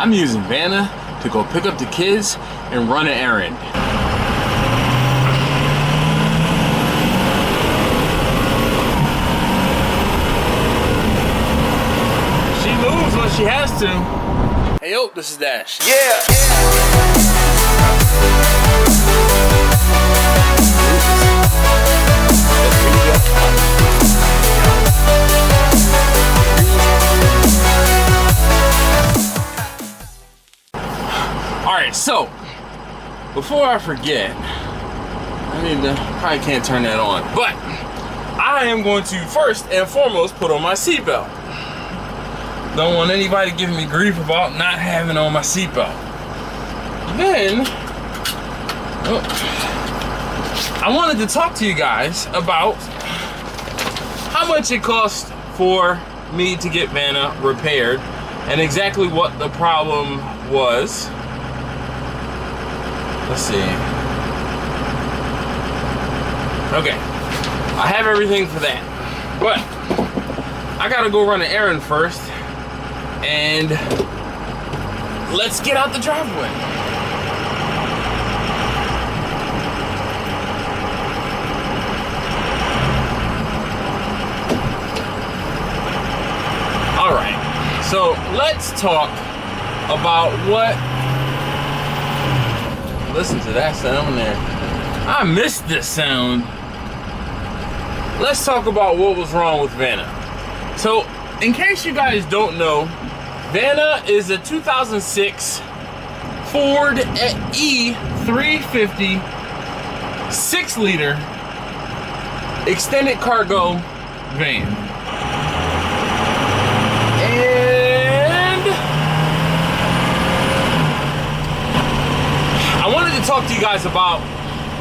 I'm using Vanna to go pick up the kids and run an errand. She moves when she has to. Hey yo, this is Dash. Yeah. Alright, so before I forget, probably can't turn that on, but I am going to first and foremost put on my seatbelt. Don't want anybody giving me grief about not having on my seatbelt. Then, I wanted to talk to you guys about how much it cost for me to get Vanna repaired and exactly what the problem was. Let's see. Okay, I have everything for that, but I gotta go run an errand first, and let's get out the driveway. All right, so let's talk about what. Listen to that sound there. I missed this sound. Let's talk about what was wrong with Vanna. So, in case you guys don't know, Vanna is a 2006 Ford E350 6-liter extended cargo van. I wanted to talk to you guys about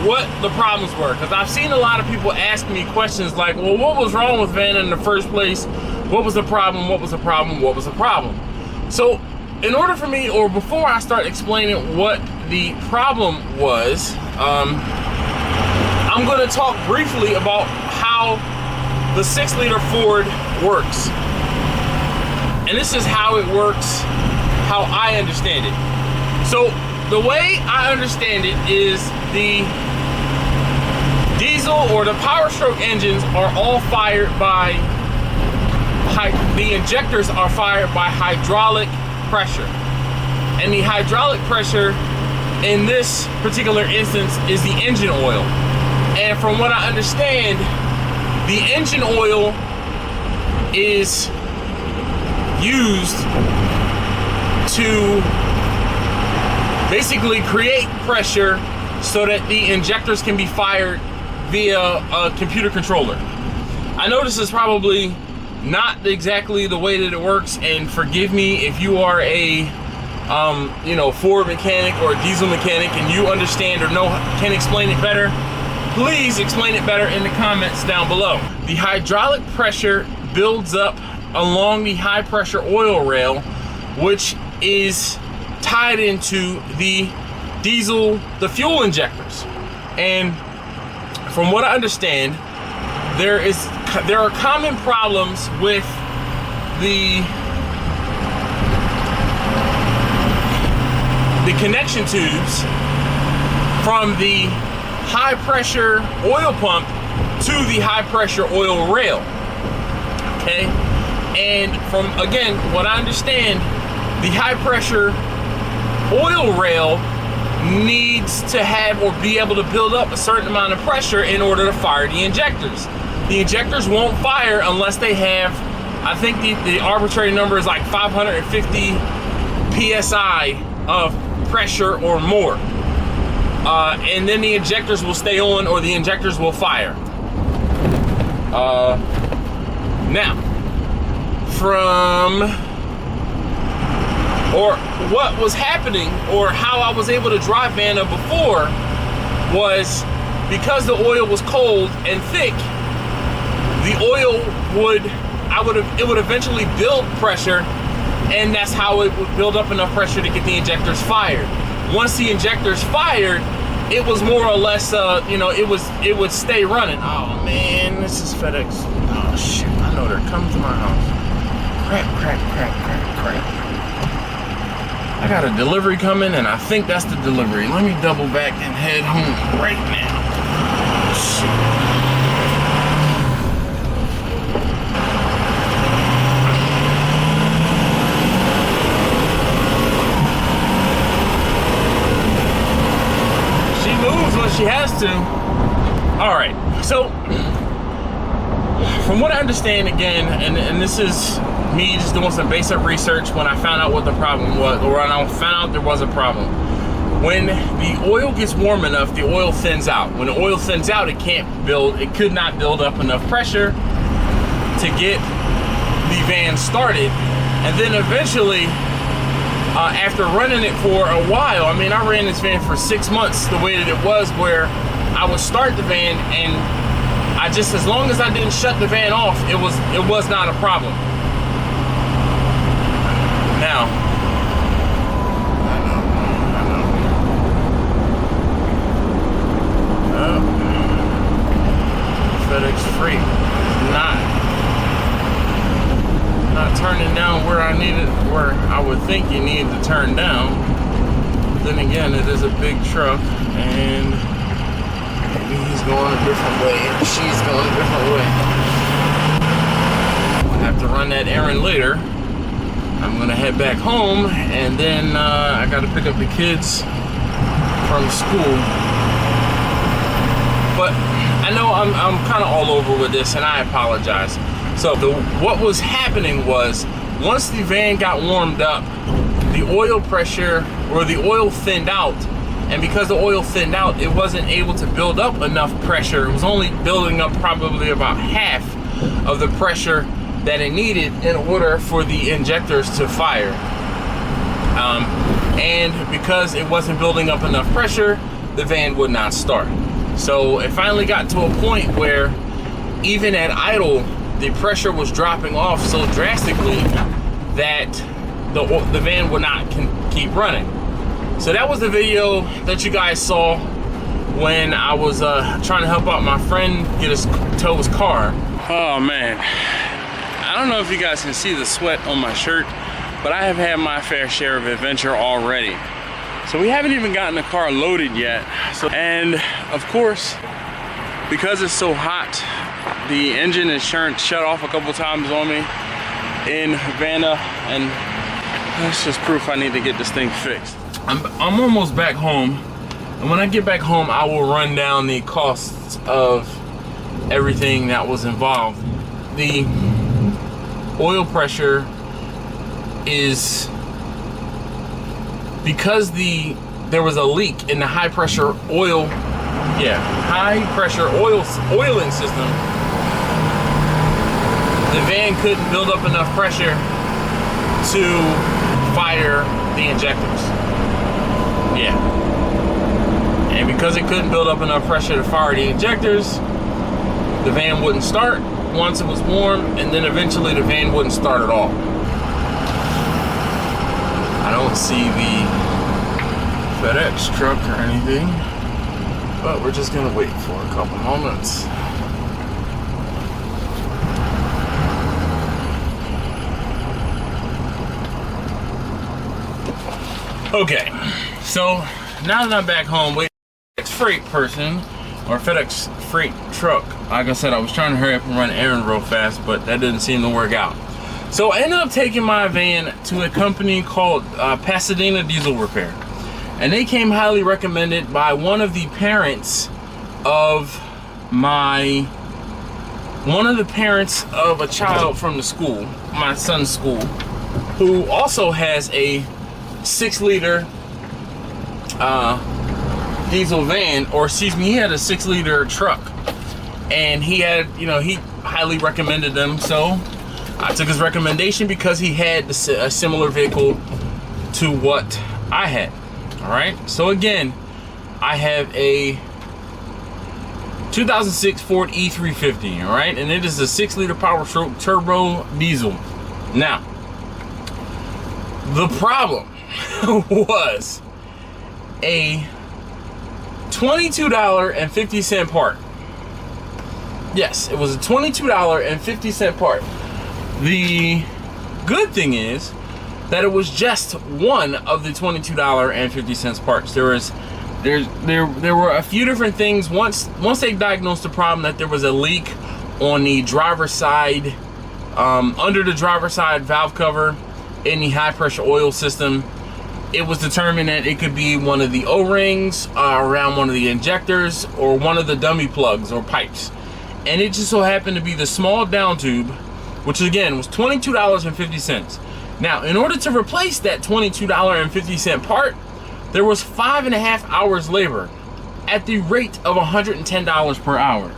what the problems were, because I've seen a lot of people ask me questions like, well, what was wrong with Vanna in the first place? What was the problem? What was the problem? What was the problem? So in order for me, or before I start explaining what the problem was, I'm going to talk briefly about how the 6-liter Ford works. And this is how it works, how I understand it. So the way I understand it is the diesel or the Power Stroke engines are all fired by, the injectors are fired by hydraulic pressure. And the hydraulic pressure in this particular instance is the engine oil. And from what I understand, the engine oil is used to basically create pressure so that the injectors can be fired via a computer controller. I know this is probably not exactly the way that it works, and forgive me if you are a Ford mechanic or a diesel mechanic and you understand or can explain it better. Please explain it better in the comments down below. The hydraulic pressure builds up along the high pressure oil rail, which is tied into the diesel, the fuel injectors. And from what I understand, there are common problems with the connection tubes from the high pressure oil pump to the high pressure oil rail. Okay, and from, again, what I understand, the high pressure oil rail needs to have or be able to build up a certain amount of pressure in order to fire the injectors. The injectors won't fire unless they have, I think the arbitrary number is like 550 PSI of pressure or more. And then the injectors will stay on, or the injectors will fire. Now, what was happening, or how I was able to drive Vanna before, was because the oil was cold and thick, the oil would eventually build pressure, and that's how it would build up enough pressure to get the injectors fired. Once the injectors fired, it was more or less, it would stay running. Oh man, this is FedEx. Oh shit, I know they're coming to my house. Crap. I got a delivery coming, and I think that's the delivery. Let me double back and head home right now. Shit. She has to. All right, so from what I understand, again, and this is me just doing some basic research when I found out what the problem was, or when I found out there was a problem. When the oil gets warm enough, the oil thins out. When the oil thins out, it could not build up enough pressure to get the van started. And then eventually, after running it for a while, I mean, I ran this van for 6 months the way that it was, where I would start the van and I just, as long as I didn't shut the van off, it was not a problem. Now, FedEx Freight is not turning down where I would think you need to turn down. Then again, it is a big truck, and maybe he's going a different way and she's going a different way. I'll have to run that errand later. I'm gonna head back home, and then I gotta pick up the kids from school. But I know I'm kind of all over with this, and I apologize. So what was happening was, once the van got warmed up, the oil pressure, or the oil thinned out, and because the oil thinned out, it wasn't able to build up enough pressure. It was only building up probably about half of the pressure that it needed in order for the injectors to fire. And because it wasn't building up enough pressure, the van would not start. So it finally got to a point where even at idle, the pressure was dropping off so drastically that the van would not keep running. So that was the video that you guys saw when I was trying to help out my friend tow his car. Oh man, I don't know if you guys can see the sweat on my shirt, but I have had my fair share of adventure already. So we haven't even gotten the car loaded yet. And of course, because it's so hot, the engine insurance shut off a couple times on me in Vanna, and that's just proof I need to get this thing fixed. I'm almost back home, and when I get back home, I will run down the costs of everything that was involved. The oil pressure is because there was a leak in the high pressure oiling system. The van couldn't build up enough pressure to fire the injectors. Yeah. And because it couldn't build up enough pressure to fire the injectors, the van wouldn't start once it was warm, and then eventually the van wouldn't start at all. I don't see the FedEx truck or anything, but we're just gonna wait for a couple moments. Okay, so now that I'm back home, FedEx freight person, or FedEx freight truck, like I said, I was trying to hurry up and run an errand real fast, but that didn't seem to work out. So I ended up taking my van to a company called Pasadena Diesel Repair. And they came highly recommended by one of the parents of a child from the school, my son's school, who also has a 6-liter diesel van, or excuse me, he had a 6-liter truck, and he had, he highly recommended them. So I took his recommendation because he had a similar vehicle to what I had. All right, so again, I have a 2006 Ford E350, all right, and it is a 6-liter Power Stroke turbo diesel. Now, the problem was a $22.50 part. Yes, it was a $22.50 part. The good thing is that it was just one of the $22.50 parts. There were a few different things. Once they diagnosed the problem that there was a leak on the driver's side, under the driver's side valve cover in the high pressure oil system, it was determined that it could be one of the O-rings around one of the injectors or one of the dummy plugs or pipes. And it just so happened to be the small down tube, which again was $22.50. Now, in order to replace that $22.50 part, there was 5.5 hours labor at the rate of $110 per hour.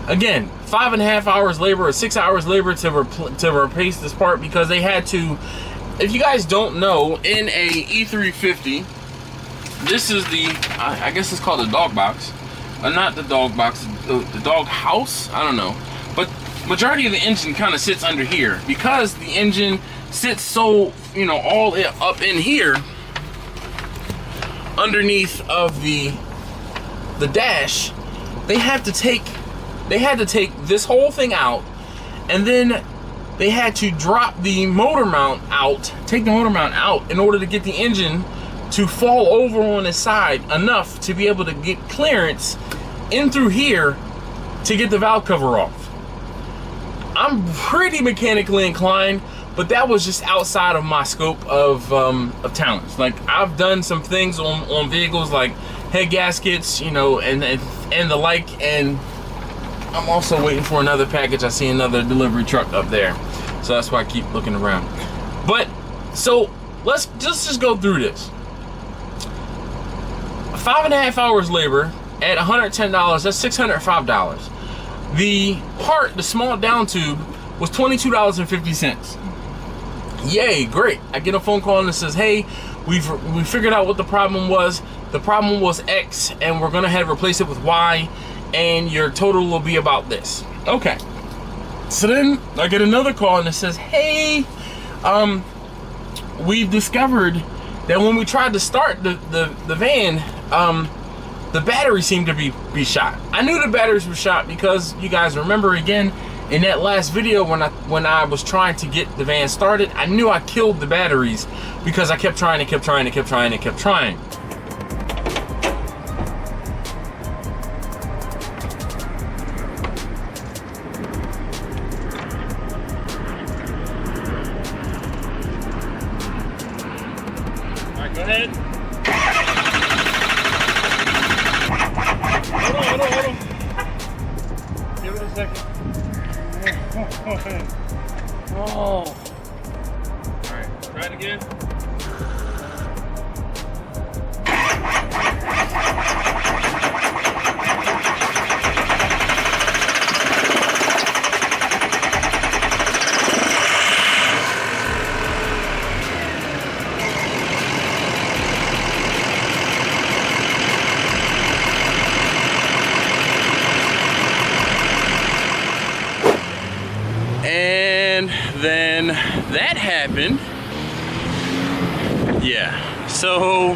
Again, 5.5 hours labor or 6 hours labor to replace this part, because they had to. If you guys don't know, in a E350, this is the, I guess it's called the dog box. Not the dog box, the dog house, I don't know. But majority of the engine kind of sits under here. Because the engine sits so, you know, all up in here, underneath of the dash, they had to take this whole thing out, and then they had to drop the motor mount out, take the motor mount out in order to get the engine to fall over on its side enough to be able to get clearance in through here to get the valve cover off. I'm pretty mechanically inclined, but that was just outside of my scope of talents. Like, I've done some things on vehicles like head gaskets, you know, and the like, and I'm also waiting for another package. I see another delivery truck up there, so that's why I keep looking around. But so let's just go through this. 5.5 hours labor at $110, that's $605. The part, the small down tube, was $22.50. Yay, great. I get a phone call and it says, hey, we figured out what the problem was. The problem was X, and we're gonna have to replace it with Y, and your total will be about this. Okay. So then I get another call and it says, hey, we've discovered that when we tried to start the van, the battery seemed to be shot. I knew the batteries were shot because you guys remember, again, in that last video when I was trying to get the van started, I knew I killed the batteries because I kept trying and kept trying and kept trying and kept trying. Go ahead. Hold on. Give it a second. Oh. Alright, try it again. And then that happened. Yeah, so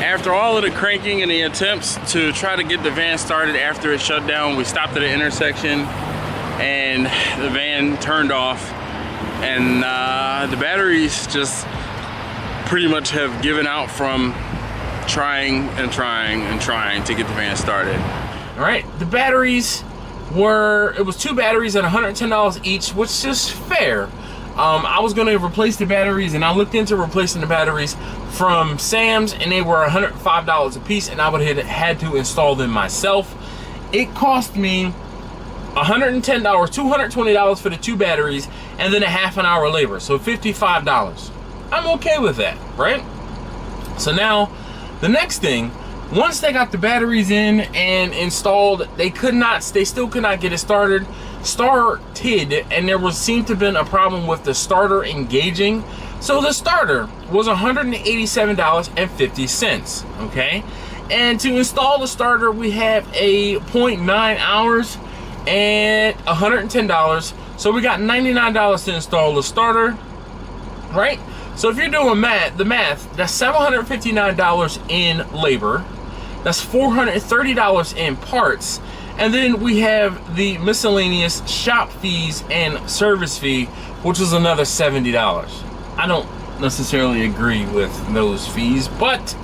after all of the cranking and the attempts to try to get the van started after it shut down, we stopped at an intersection and the van turned off, and the batteries just pretty much have given out from trying to get the van started. All right, the batteries it was 2 batteries at $110 each, which is fair. I was going to replace the batteries, and I looked into replacing the batteries from Sam's, and they were $105 a piece, and I would have had to install them myself. It cost me $110, $220 for the 2 batteries, and then a half an hour labor, so $55. I'm okay with that, right? So now the next thing, once they got the batteries in and installed, they still could not get it started, and there seemed to have been a problem with the starter engaging. So the starter was $187.50, okay? And to install the starter, we have a 0.9 hours and $110. So we got $99 to install the starter, right? So if you're doing the math, that's $759 in labor. That's $430 in parts. And then we have the miscellaneous shop fees and service fee, which was another $70. I don't necessarily agree with those fees. But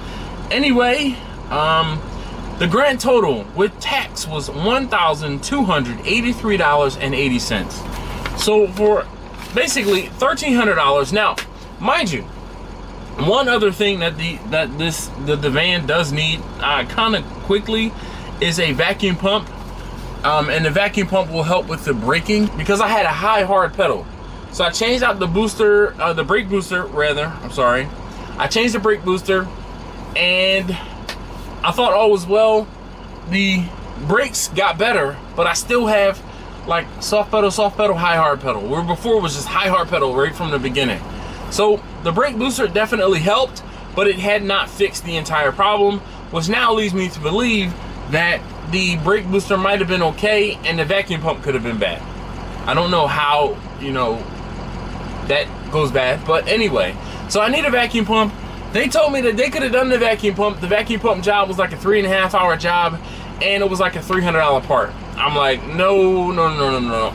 anyway, the grand total with tax was $1,283.80. So for basically $1,300. Now, mind you, one other thing that the van does need kind of quickly is a vacuum pump. And the vacuum pump will help with the braking, because I had a high hard pedal. So I changed out the booster, the brake booster rather, I'm sorry. I changed the brake booster and I thought all was well. The brakes got better, but I still have like soft pedal, high hard pedal. Where before it was just high hard pedal right from the beginning. So the brake booster definitely helped, but it had not fixed the entire problem, which now leads me to believe that the brake booster might have been okay and the vacuum pump could have been bad. I don't know how, you know, that goes bad, but anyway. So I need a vacuum pump. They told me that they could have done the vacuum pump. The vacuum pump job was like a 3.5 hour job, and it was like a $300 part. I'm like, no.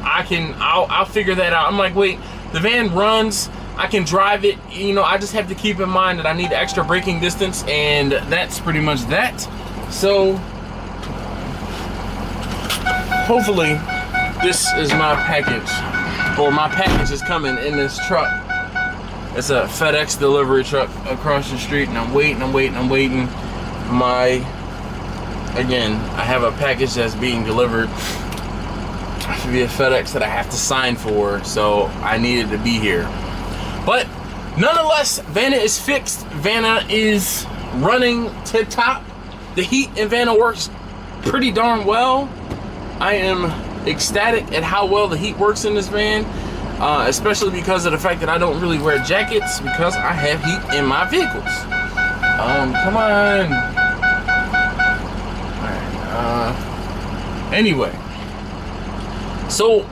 I'll figure that out. I'm like, wait, the van runs. I can drive it. You know, I just have to keep in mind that I need extra braking distance, and that's pretty much that. So hopefully this is my package, or my package is coming in this truck. It's a FedEx delivery truck across the street, and I'm waiting. Again, I have a package that's being delivered via FedEx that I have to sign for, so I needed to be here. But nonetheless, Vanna is fixed. Vanna is running tip top. The heat in Vanna works pretty darn well. I am ecstatic at how well the heat works in this van, especially because of the fact that I don't really wear jackets because I have heat in my vehicles. Come on. Alright, anyway, so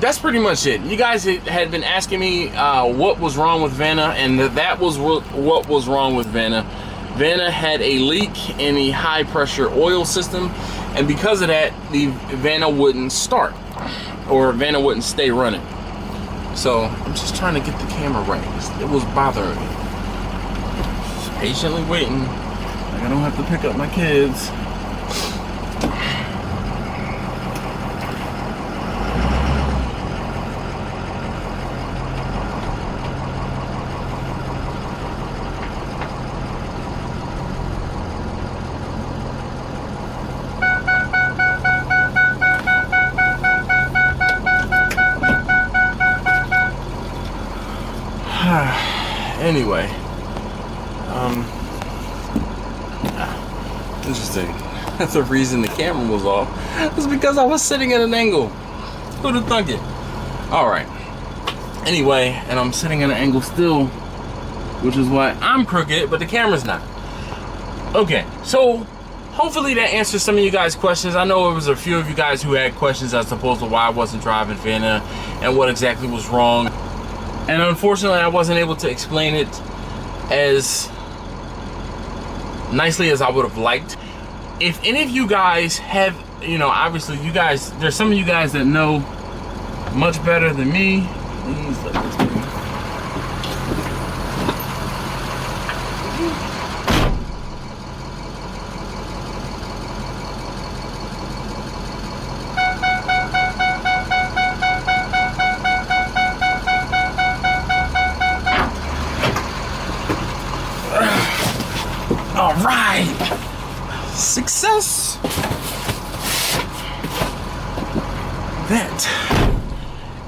that's pretty much it. You guys had been asking me what was wrong with Vanna, and that was what was wrong with Vanna. Vanna had a leak in the high pressure oil system, and because of that, the Vanna wouldn't start, or Vanna wouldn't stay running. So I'm just trying to get the camera right. It was bothering me. Just patiently waiting. Like I don't have to pick up my kids. Anyway, interesting. The reason the camera was off was because I was sitting at an angle. Who'd have thunk it? Alright. Anyway, and I'm sitting at an angle still, which is why I'm crooked, but the camera's not. Okay, so hopefully that answers some of you guys' questions. I know it was a few of you guys who had questions as opposed to why I wasn't driving Vanna and what exactly was wrong. And unfortunately, I wasn't able to explain it as nicely as I would have liked. If any of you guys have, you know, obviously you guys, there's some of you guys that know much better than me. Please let this be. All right, success. That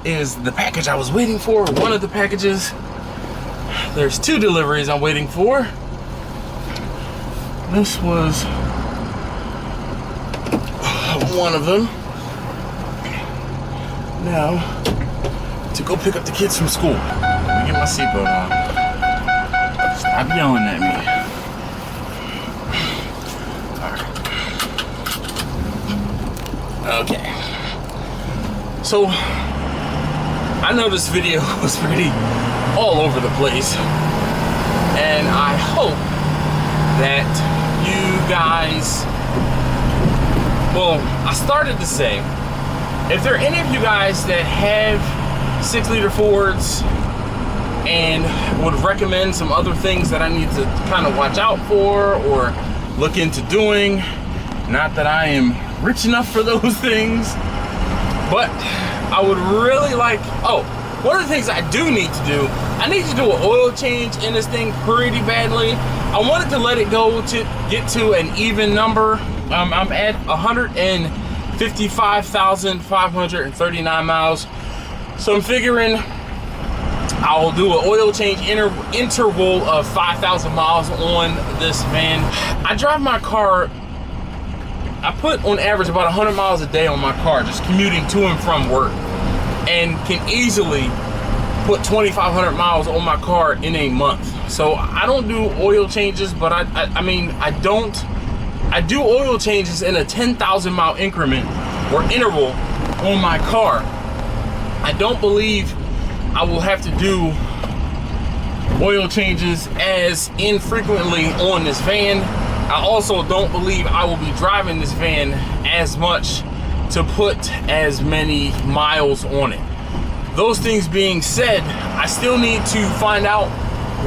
is the package I was waiting for. One of the packages. There's 2 deliveries I'm waiting for. This was one of them. Now, to go pick up the kids from school. Let me get my seatbelt on. Stop yelling at me. Okay, so I know this video was pretty all over the place, and I hope that you guys, well, I started to say, if there are any of you guys that have 6-liter Fords and would recommend some other things that I need to kind of watch out for or look into doing. Not that I am rich enough for those things, but I would really like, oh, one of the things I do need to do, I need to do an oil change in this thing pretty badly. I wanted to let it go to get to an even number. I'm at 155,539 miles. So I'm figuring I'll do an oil change interval of 5,000 miles on this van. I drive my car, I put on average about 100 miles a day on my car, just commuting to and from work, and can easily put 2,500 miles on my car in a month. So I don't do oil changes, but I do oil changes in a 10,000 mile increment or interval on my car. I don't believe I will have to do oil changes as infrequently on this van. I also don't believe I will be driving this van as much to put as many miles on it. Those things being said, I still need to find out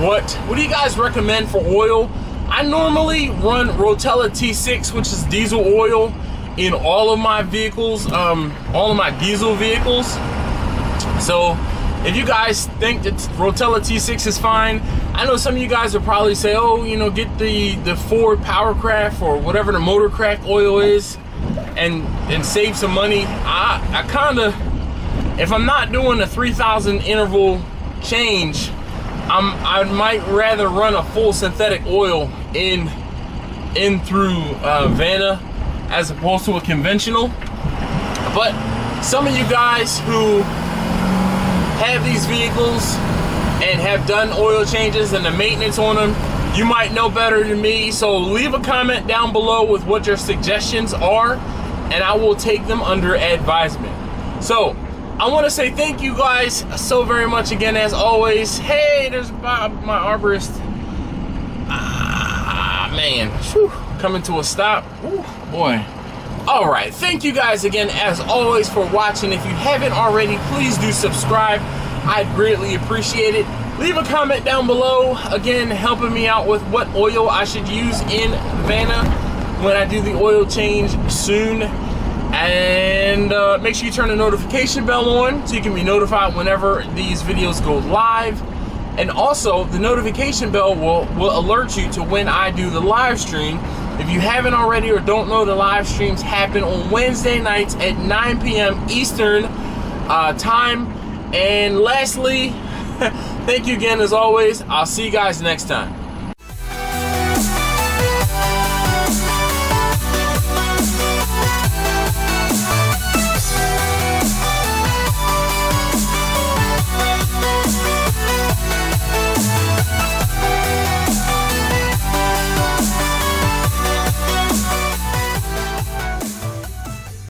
what do you guys recommend for oil. I normally run Rotella T6, which is diesel oil, in all of my vehicles, all of my diesel vehicles. So if you guys think that Rotella T6 is fine, I know some of you guys will probably say, oh, you know, get the Ford Powercraft or whatever the Motorcraft oil is and save some money. I kind of, if I'm not doing a 3,000 interval change, I might rather run a full synthetic oil in through Vanna as opposed to a conventional. But some of you guys who have these vehicles and have done oil changes and the maintenance on them, you might know better than me. So leave a comment down below with what your suggestions are, and I will take them under advisement. So I want to say thank you guys so very much again, as always. Hey, there's Bob, my arborist. Man, whew, coming to a stop. Ooh, boy. All right, thank you guys again, as always, for watching. If you haven't already, please do subscribe. I'd greatly appreciate it. Leave a comment down below, again, helping me out with what oil I should use in Vanna when I do the oil change soon. And make sure you turn the notification bell on so you can be notified whenever these videos go live. And also, the notification bell will alert you to when I do the live stream. If you haven't already or don't know, the live streams happen on Wednesday nights at 9 p.m. Eastern time. And lastly, thank you again, as always. I'll see you guys next time.